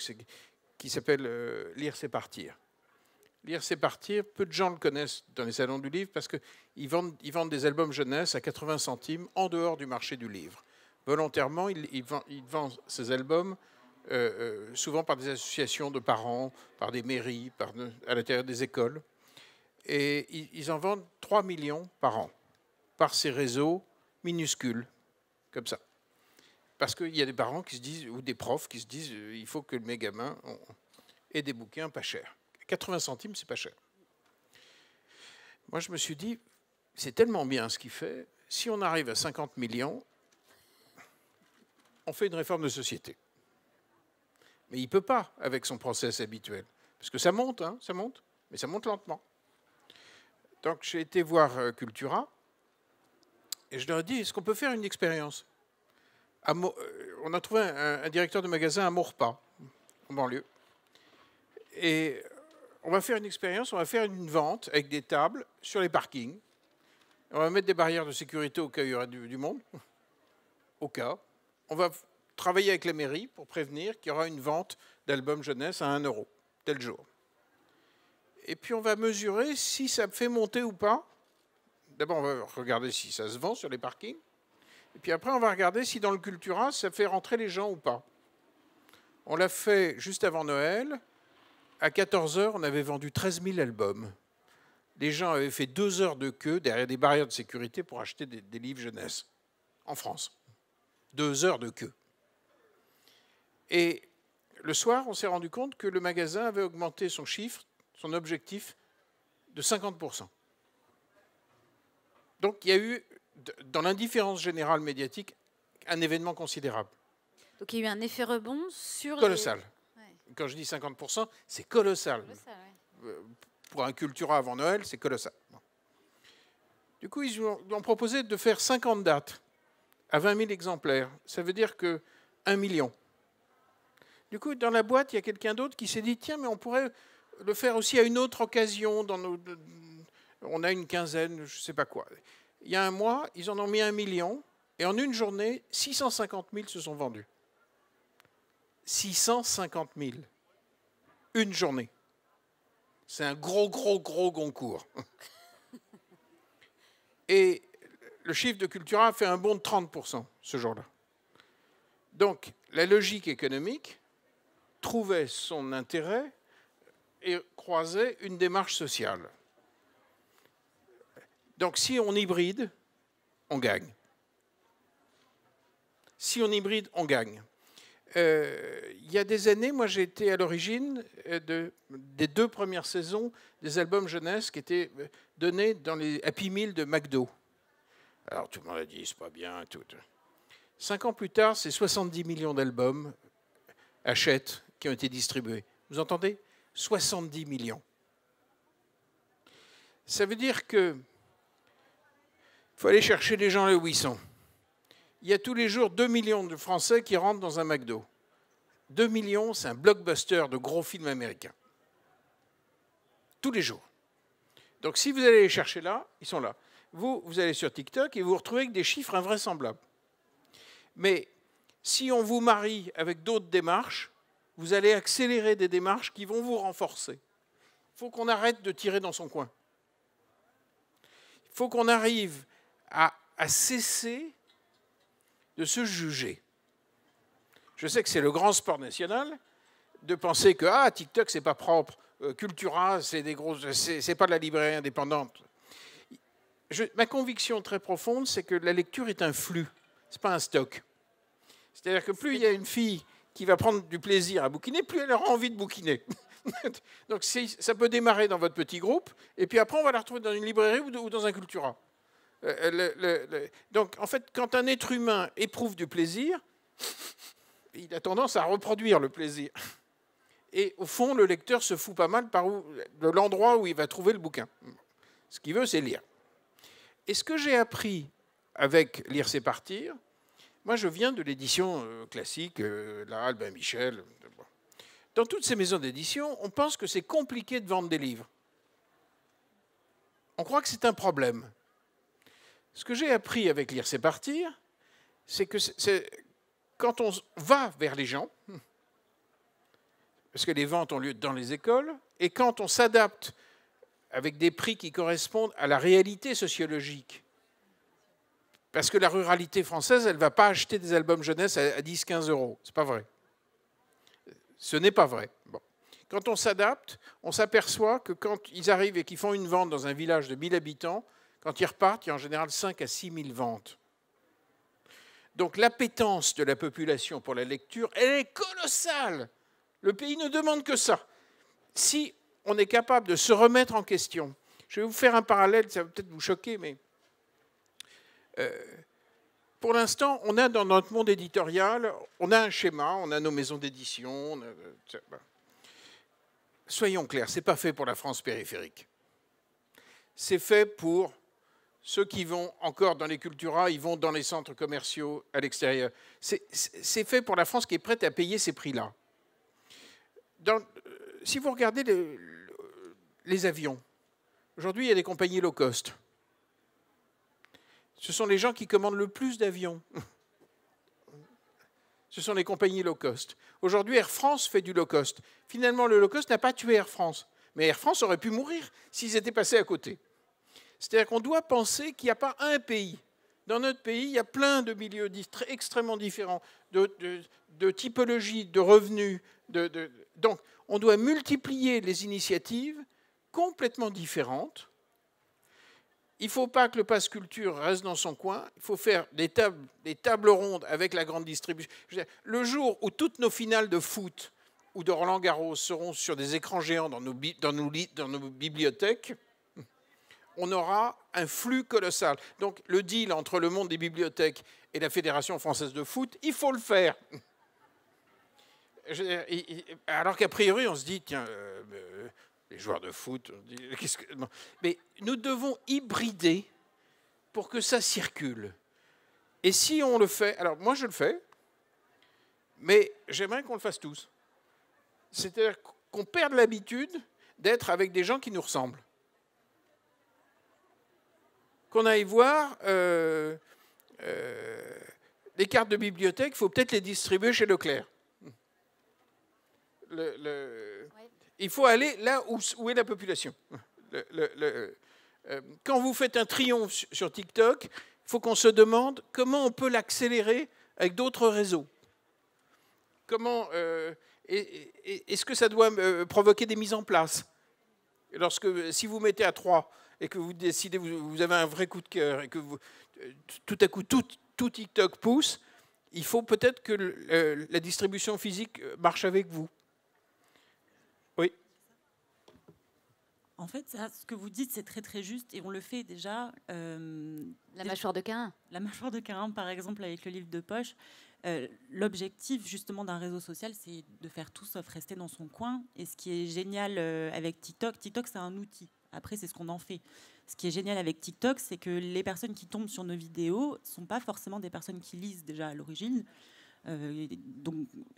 Speaker 4: qui s'appelle Lire c'est partir. Lire c'est partir, peu de gens le connaissent dans les salons du livre parce qu'ils vendent des albums jeunesse à 80 centimes en dehors du marché du livre. volontairement, il vend ses albums souvent par des associations de parents, par des mairies, à l'intérieur des écoles. Et ils en vendent 3 millions par an, par ces réseaux minuscules, comme ça. Parce qu'il y a des parents qui se disent, ou des profs qui se disent, il faut que mes gamins aient des bouquins pas chers. 80 centimes, c'est pas cher. Moi, je me suis dit, c'est tellement bien ce qu'il fait, si on arrive à 50 millions, on fait une réforme de société. Mais il ne peut pas avec son process habituel. Parce que ça monte, hein, ça monte, mais ça monte lentement. Donc j'ai été voir Cultura, et je leur ai dit, est-ce qu'on peut faire une expérience? On a trouvé un directeur de magasin à Maurepas, en banlieue. Et on va faire une expérience, on va faire une vente avec des tables sur les parkings. On va mettre des barrières de sécurité au cas où il y aura du monde. Au cas. On va travailler avec la mairie pour prévenir qu'il y aura une vente d'albums jeunesse à 1 €, tel jour. Et puis on va mesurer si ça fait monter ou pas. D'abord, on va regarder si ça se vend sur les parkings. Et puis après, on va regarder si dans le Cultura, ça fait rentrer les gens ou pas. On l'a fait juste avant Noël. À 14 h, on avait vendu 13 000 albums. Les gens avaient fait 2 heures de queue derrière des barrières de sécurité pour acheter des livres jeunesse en France. 2 heures de queue. Et le soir, on s'est rendu compte que le magasin avait augmenté son chiffre, son objectif, de 50%. Donc il y a eu, dans l'indifférence générale médiatique, un événement considérable.
Speaker 2: Donc il y a eu un effet rebond sur...
Speaker 4: Colossal. Quand je dis 50%, c'est colossal. Pour un Cultura avant Noël, c'est colossal. Du coup, ils ont proposé de faire 50 dates à 20 000 exemplaires. Ça veut dire que 1 million. Du coup, dans la boîte, il y a quelqu'un d'autre qui s'est dit, tiens, mais on pourrait le faire aussi à une autre occasion. On a une quinzaine, je ne sais pas quoi. Il y a un mois, ils en ont mis 1 million, et en une journée, 650 000 se sont vendus. 650 000. Une journée. C'est un gros concours. Et le chiffre de Cultura a fait un bond de 30% ce jour-là. Donc, la logique économique trouvait son intérêt et croisait une démarche sociale. Donc, si on hybride, on gagne. Si on hybride, on gagne. Il y a des années, moi j'ai été à l'origine des 2 premières saisons des albums jeunesse qui étaient donnés dans les Happy Meal de McDo. Alors tout le monde a dit, c'est pas bien, tout. 5 ans plus tard, c'est 70 millions d'albums Hachette qui ont été distribués. Vous entendez? 70 millions. Ça veut dire qu'il faut aller chercher les gens là où ils sont. Il y a tous les jours 2 millions de Français qui rentrent dans un McDo. 2 millions, c'est un blockbuster de gros films américains. Tous les jours. Donc si vous allez les chercher là, ils sont là. Vous allez sur TikTok et vous vous retrouvez avec des chiffres invraisemblables. Mais si on vous marie avec d'autres démarches, vous allez accélérer des démarches qui vont vous renforcer. Il faut qu'on arrête de tirer dans son coin. Il faut qu'on arrive à cesser de se juger. Je sais que c'est le grand sport national de penser que TikTok c'est pas propre, Cultura c'est pas de la librairie indépendante. Ma conviction très profonde, c'est que la lecture est un flux, c'est pas un stock. C'est-à-dire que plus il y a une fille qui va prendre du plaisir à bouquiner, plus elle aura envie de bouquiner. Donc ça peut démarrer dans votre petit groupe, et puis après on va la retrouver dans une librairie ou dans un Cultura. Donc, en fait, quand un être humain éprouve du plaisir, il a tendance à reproduire le plaisir. Et au fond, le lecteur se fout pas mal de l'endroit où il va trouver le bouquin. Ce qu'il veut, c'est lire. Et ce que j'ai appris avec Lire, c'est partir, moi, je viens de l'édition classique, la Albin Michel. Dans toutes ces maisons d'édition, on pense que c'est compliqué de vendre des livres. On croit que c'est un problème. Ce que j'ai appris avec Lire, c'est partir, c'est que quand on va vers les gens, parce que les ventes ont lieu dans les écoles, et quand on s'adapte avec des prix qui correspondent à la réalité sociologique, Parce que la ruralité française, elle ne va pas acheter des albums jeunesse à 10-15 euros. Ce n'est pas vrai. Ce n'est pas vrai. Bon. Quand on s'adapte, on s'aperçoit que quand ils arrivent et qu'ils font une vente dans un village de 1000 habitants, quand ils repartent, il y a en général 5 à 6 000 ventes. Donc l'appétence de la population pour la lecture, elle est colossale. Le pays ne demande que ça. Si on est capable de se remettre en question, je vais vous faire un parallèle, ça va peut-être vous choquer, mais pour l'instant, on a dans notre monde éditorial, on a un schéma, on a nos maisons d'édition. Soyons clairs, ce n'est pas fait pour la France périphérique. C'est fait pour ceux qui vont encore dans les culturas, ils vont dans les centres commerciaux à l'extérieur. C'est fait pour la France qui est prête à payer ces prix-là. Si vous regardez les avions, aujourd'hui, il y a des compagnies low cost. Ce sont les gens qui commandent le plus d'avions. Ce sont les compagnies low cost. Aujourd'hui, Air France fait du low cost. Finalement, le low cost n'a pas tué Air France. Mais Air France aurait pu mourir s'ils étaient passés à côté. C'est-à-dire qu'on doit penser qu'il n'y a pas un pays. Dans notre pays, il y a plein de milieux extrêmement différents, de typologies, de revenus. Donc, on doit multiplier les initiatives complètement différentes. Il ne faut pas que le pass culture reste dans son coin. Il faut faire des tables rondes avec la grande distribution. Le jour où toutes nos finales de foot ou de Roland-Garros seront sur des écrans géants dans nos bibliothèques, on aura un flux colossal. Donc le deal entre le monde des bibliothèques et la Fédération française de foot, il faut le faire. Alors qu'a priori, on se dit, tiens, les joueurs de foot, on dit, mais nous devons hybrider pour que ça circule. Et si on le fait, alors moi je le fais, mais j'aimerais qu'on le fasse tous. C'est-à-dire qu'on perde l'habitude d'être avec des gens qui nous ressemblent. Qu'on aille voir les cartes de bibliothèque, il faut peut-être les distribuer chez Leclerc. Il faut aller là où est la population. Quand vous faites un triomphe sur TikTok, il faut qu'on se demande comment on peut l'accélérer avec d'autres réseaux. Comment est-ce que ça doit provoquer des mises en place? Si vous mettez à 3 et que vous décidez, vous avez un vrai coup de cœur et que tout à coup tout TikTok pousse, il faut peut-être que la distribution physique marche avec vous. Oui.
Speaker 7: En fait, ce que vous dites, c'est très très juste et on le fait déjà.
Speaker 2: La mâchoire de Caïn.
Speaker 7: La mâchoire de Caïn, par exemple, avec le livre de poche. L'objectif justement d'un réseau social, c'est de faire tout sauf rester dans son coin. Et ce qui est génial avec TikTok, c'est un outil. Après, c'est ce qu'on en fait. Ce qui est génial avec TikTok, c'est que les personnes qui tombent sur nos vidéos ne sont pas forcément des personnes qui lisent déjà à l'origine.
Speaker 4: Et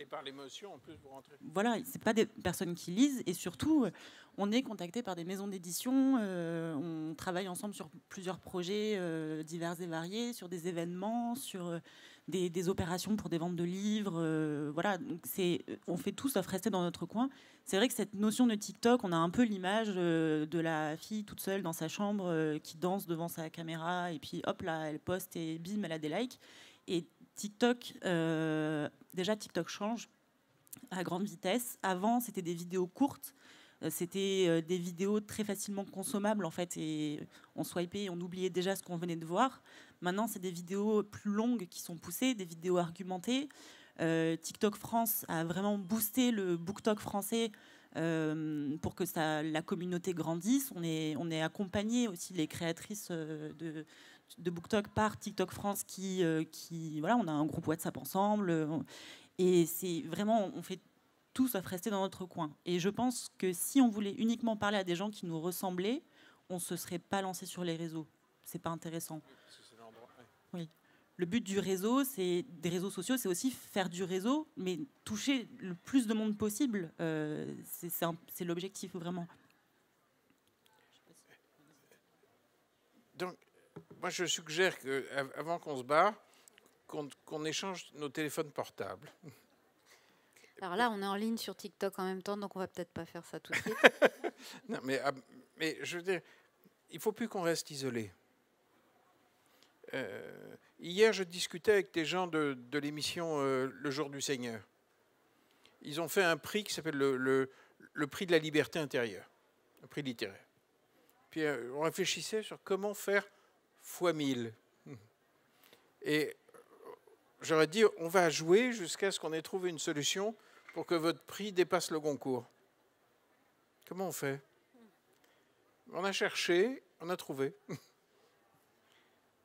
Speaker 4: par l'émotion, en plus, vous rentrez.
Speaker 7: Voilà, ce n'est pas des personnes qui lisent. Et surtout, on est contacté par des maisons d'édition. On travaille ensemble sur plusieurs projets divers et variés, sur des événements, sur des opérations pour des ventes de livres. Voilà, donc on fait tout sauf rester dans notre coin. C'est vrai que cette notion de TikTok, on a un peu l'image de la fille toute seule dans sa chambre qui danse devant sa caméra. Et puis, hop, là, elle poste et bim, elle a des likes. Et TikTok, déjà TikTok change à grande vitesse. Avant, c'était des vidéos courtes, c'était des vidéos très facilement consommables en fait, et on swipait et on oubliait déjà ce qu'on venait de voir. Maintenant, c'est des vidéos plus longues qui sont poussées, des vidéos argumentées. TikTok France a vraiment boosté le BookTok français pour que la communauté grandisse. On est accompagné aussi, les créatrices de BookTok par TikTok France qui voilà, on a un groupe WhatsApp ensemble et c'est vraiment, on fait tout sauf rester dans notre coin. Et je pense que si on voulait uniquement parler à des gens qui nous ressemblaient, on se serait pas lancé sur les réseaux. C'est pas intéressant. Oui. Le but du réseau, des réseaux sociaux, c'est aussi faire du réseau, mais toucher le plus de monde possible. C'est l'objectif vraiment.
Speaker 4: Donc, moi, je suggère qu'avant qu'on se barre, qu'on échange nos téléphones portables.
Speaker 2: Alors là, on est en ligne sur TikTok en même temps, donc on va peut-être pas faire ça tout de suite.
Speaker 4: Non, mais je veux dire, il ne faut plus qu'on reste isolé. Hier, je discutais avec des gens de l'émission Le Jour du Seigneur. Ils ont fait un prix qui s'appelle le prix de la liberté intérieure, un prix littéraire. Puis on réfléchissait sur comment faire fois 1000. Et j'aurais dit, on va jouer jusqu'à ce qu'on ait trouvé une solution pour que votre prix dépasse le Goncourt. Comment on fait? On a cherché, on a trouvé.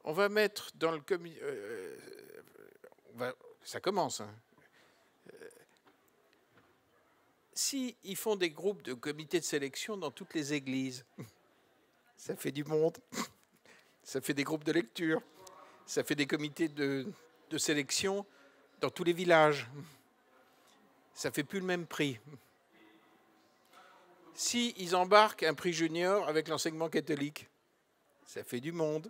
Speaker 4: On va mettre dans le comité... ça commence. Hein. Si ils font des groupes de comités de sélection dans toutes les églises, ça fait du monde. Ça fait des groupes de lecture. Ça fait des comités de sélection dans tous les villages. Ça fait plus le même prix. Si ils embarquent un prix junior avec l'enseignement catholique, ça fait du monde.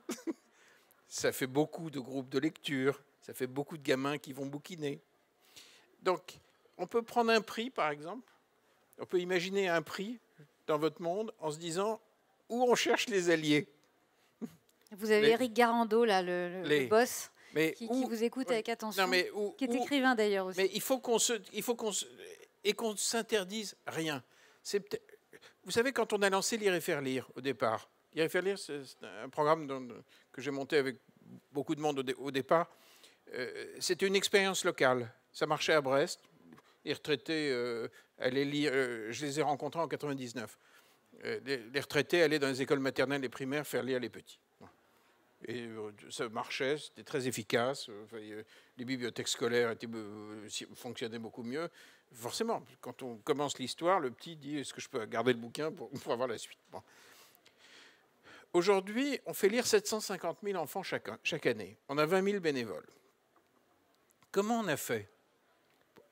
Speaker 4: Ça fait beaucoup de groupes de lecture. Ça fait beaucoup de gamins qui vont bouquiner. Donc, on peut prendre un prix, par exemple. On peut imaginer un prix dans votre monde en se disant où on cherche les alliés.
Speaker 2: Vous avez Éric Garando, là, le boss, qui vous écoute avec attention, qui est écrivain d'ailleurs aussi.
Speaker 4: Mais il faut qu'on s'interdise rien. Vous savez, quand on a lancé Lire et faire lire au départ, Lire et faire lire, c'est un programme que j'ai monté avec beaucoup de monde au départ. C'était une expérience locale. Ça marchait à Brest. Les retraités allaient lire. Je les ai rencontrés en 99. Les retraités allaient dans les écoles maternelles et primaires faire lire les petits. Et ça marchait, c'était très efficace. Les bibliothèques scolaires fonctionnaient beaucoup mieux. Forcément, quand on commence l'histoire, le petit dit « Est-ce que je peux garder le bouquin pour avoir la suite ?» Bon. Aujourd'hui, on fait lire 750 000 enfants chaque année. On a 20 000 bénévoles. Comment on a fait,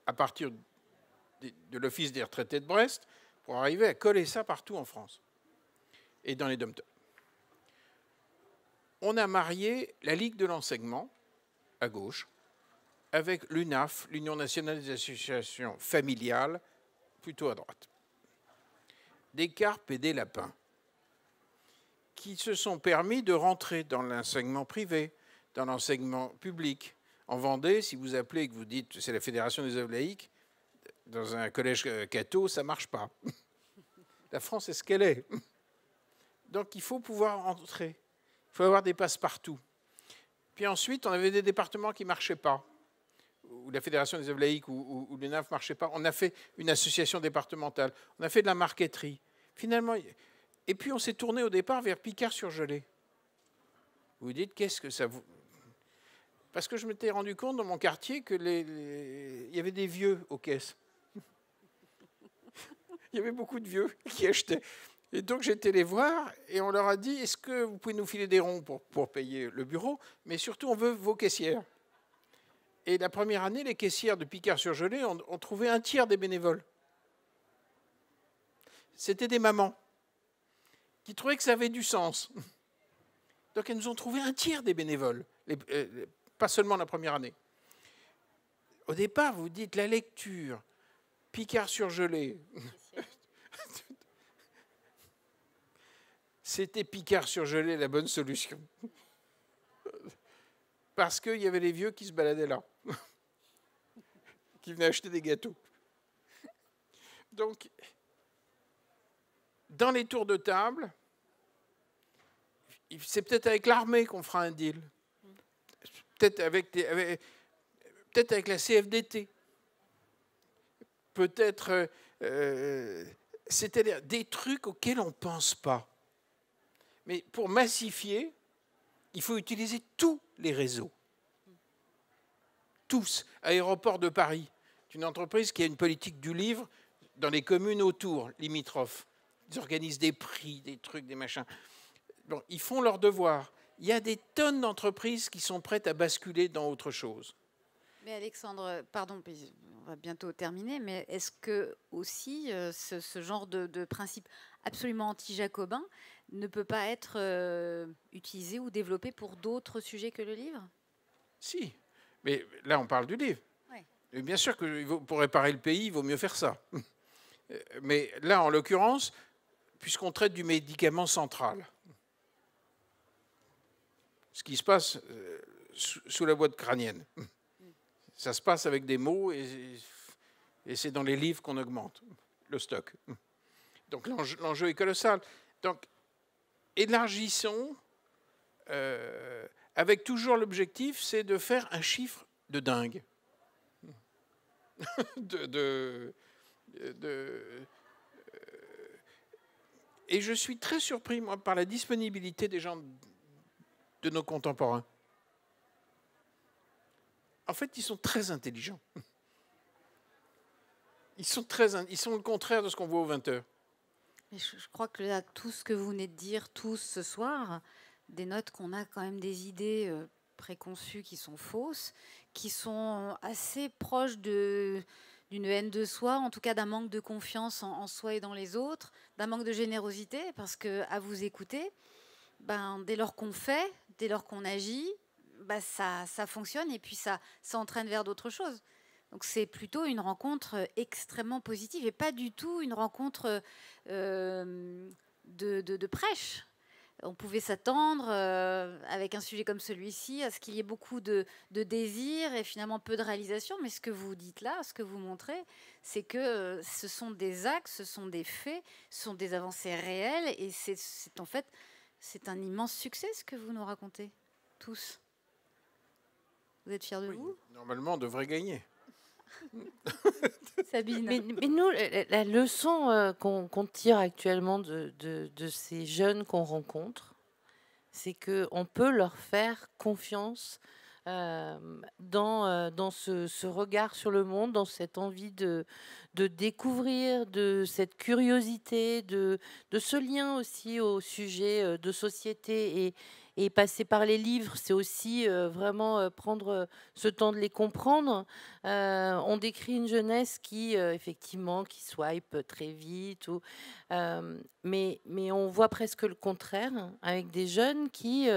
Speaker 4: à partir de l'Office des retraités de Brest, pour arriver à coller ça partout en France et dans les dom-toms? On a marié la Ligue de l'enseignement, à gauche, avec l'UNAF, l'Union nationale des associations familiales, plutôt à droite. Des carpes et des lapins qui se sont permis de rentrer dans l'enseignement privé, dans l'enseignement public. En Vendée, si vous appelez et que vous dites c'est la Fédération des œuvres laïques, dans un collège catho, ça ne marche pas. La France est ce qu'elle est. Donc il faut pouvoir entrer. Il faut avoir des passe-partout. Puis ensuite, on avait des départements qui ne marchaient pas, où la Fédération des œuvres laïques ou l'UNAF ne marchait pas. On a fait une association départementale. On a fait de la marqueterie. Finalement, et puis on s'est tourné au départ vers Picard-sur-Gelée. Vous vous dites, qu'est-ce que ça vous... Parce que je m'étais rendu compte dans mon quartier qu'il y avait des vieux aux caisses. Il y avait beaucoup de vieux qui achetaient. Et donc j'étais les voir et on leur a dit, est-ce que vous pouvez nous filer des ronds pour payer le bureau? Mais surtout, on veut vos caissières. Et la première année, les caissières de Picard-sur-Gelée ont trouvé un tiers des bénévoles. C'était des mamans qui trouvaient que ça avait du sens. Donc elles nous ont trouvé un tiers des bénévoles, pas seulement la première année. Au départ, vous dites la lecture, Picard-sur-Gelée. C'était Picard-sur-Gelée la bonne solution. Parce qu'il y avait les vieux qui se baladaient là, qui venaient acheter des gâteaux. Donc, dans les tours de table, c'est peut-être avec l'armée qu'on fera un deal. Peut-être avec la CFDT. Peut-être... c'est-à-dire des trucs auxquels on ne pense pas. Mais pour massifier, il faut utiliser tous les réseaux. Tous. Aéroport de Paris, c'est une entreprise qui a une politique du livre dans les communes autour, limitrophes. Ils organisent des prix, des trucs, des machins. Bon, ils font leur devoir. Il y a des tonnes d'entreprises qui sont prêtes à basculer dans autre chose.
Speaker 2: Mais Alexandre, pardon, on va bientôt terminer, mais est-ce que aussi ce genre de principe absolument anti-jacobin ne peut pas être utilisé ou développé pour d'autres sujets que le livre?
Speaker 4: Si, mais là on parle du livre. Ouais. Et bien sûr que pour réparer le pays, il vaut mieux faire ça. Mais là, en l'occurrence, puisqu'on traite du médicament central, ce qui se passe sous la boîte crânienne. Ça se passe avec des mots et c'est dans les livres qu'on augmente le stock. Donc l'enjeu est colossal. Donc élargissons avec toujours l'objectif, c'est de faire un chiffre de dingue. Et je suis très surpris, moi, par la disponibilité des gens de nos contemporains. En fait, ils sont très intelligents. Ils sont le contraire de ce qu'on voit aux 20h.
Speaker 2: Je crois que là, tout ce que vous venez de dire tous ce soir dénote qu'on a quand même des idées préconçues qui sont fausses, qui sont assez proches d'une haine de soi, en tout cas d'un manque de confiance en soi et dans les autres, d'un manque de générosité, parce qu'à vous écouter, dès lors qu'on fait, dès lors qu'on agit, ça fonctionne et puis ça entraîne vers d'autres choses. Donc c'est plutôt une rencontre extrêmement positive et pas du tout une rencontre de prêche. On pouvait s'attendre, avec un sujet comme celui-ci, à ce qu'il y ait beaucoup de désir et finalement peu de réalisation. Mais ce que vous dites là, ce que vous montrez, c'est que ce sont des actes, ce sont des faits, ce sont des avancées réelles. Et en fait, c'est un immense succès ce que vous nous racontez, tous. Vous êtes fiers de vous ?
Speaker 4: Normalement, on devrait gagner.
Speaker 2: Sabine.
Speaker 3: Mais nous, la leçon qu'on tire actuellement de ces jeunes qu'on rencontre, c'est qu'on peut leur faire confiance dans ce regard sur le monde, dans cette envie de découvrir, de cette curiosité, de ce lien aussi au sujet de société et passer par les livres, c'est aussi vraiment prendre ce temps de les comprendre. On décrit une jeunesse qui, effectivement, qui swipe très vite, mais on voit presque le contraire, avec des jeunes qui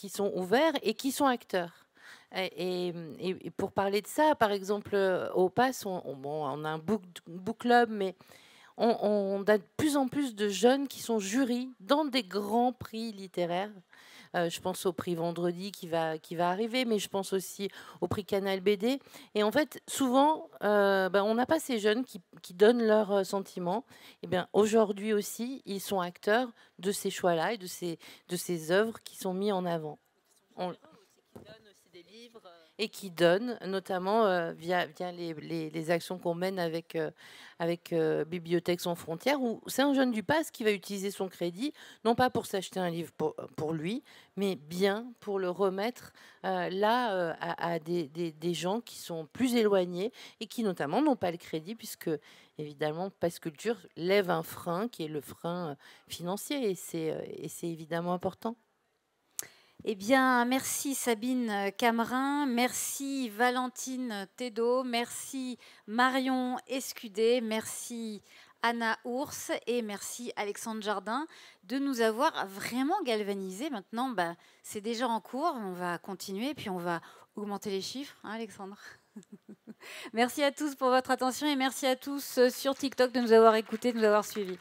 Speaker 3: sont ouverts et qui sont acteurs. Et pour parler de ça, par exemple, au PASS, on a un book club, mais on a de plus en plus de jeunes qui sont jurys dans des grands prix littéraires. Je pense au prix Vendredi qui va arriver, mais je pense aussi au prix Canal BD. Et en fait, souvent, on n'a pas ces jeunes qui donnent leurs sentiments. Et bien, aujourd'hui aussi, ils sont acteurs de ces choix-là et de ces œuvres qui sont mises en avant. Et qui donnent, notamment via les actions qu'on mène avec Bibliothèques sans frontières, où c'est un jeune du PASS qui va utiliser son crédit, non pas pour s'acheter un livre pour lui, mais bien pour le remettre à des gens qui sont plus éloignés et qui notamment n'ont pas le crédit, puisque évidemment Pass Culture lève un frein qui est le frein financier, et c'est évidemment important.
Speaker 2: Eh bien, merci Sabine Camerin, merci Valentine Thédot, merci Marion Escudé, merci Anna Ours et merci Alexandre Jardin de nous avoir vraiment galvanisés. Maintenant, c'est déjà en cours, on va continuer, puis on va augmenter les chiffres, hein, Alexandre. Merci à tous pour votre attention et merci à tous sur TikTok de nous avoir écoutés, de nous avoir suivis.